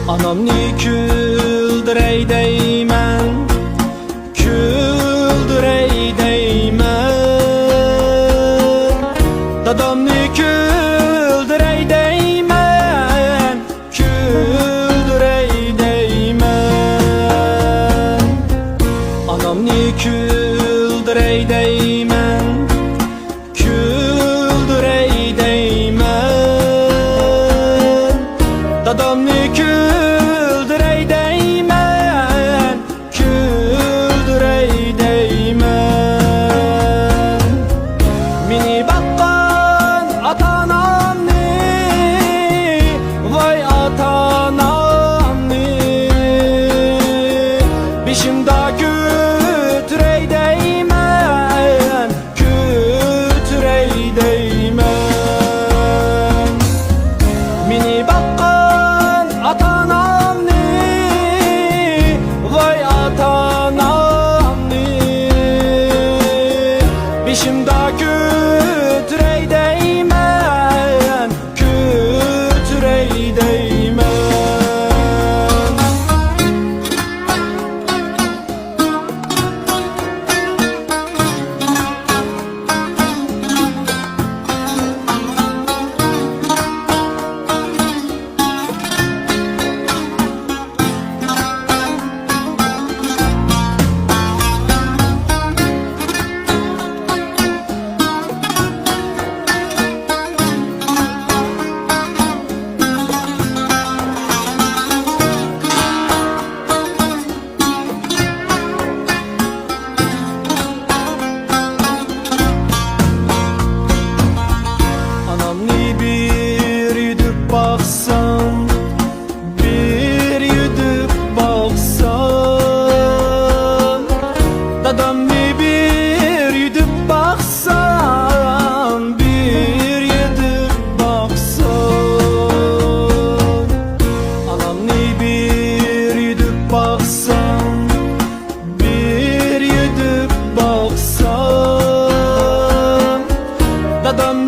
Anamni küldürey deymen, küldürey deymen. Dadamni küldürey deymen, küldürey deymen. Anamni küldürey deymen, küldürey deymen. Dadamni küldürey deymen, küldürey deymen. Mini bakkan ata-anamni, vay ata-anamni. Bişimda kütürey deymen, kütürey deymen. Mini bakkan ata-anamni, vay ata-anamni. Bişimda kütürey deymen, kütürey deymen. Anamni bir yuduk baksam, bir yuduk baksam. Dadamni bir yuduk baksam, bir yuduk baksam. Anamni bir yuduk baksam, bir yuduk baksam. Dadam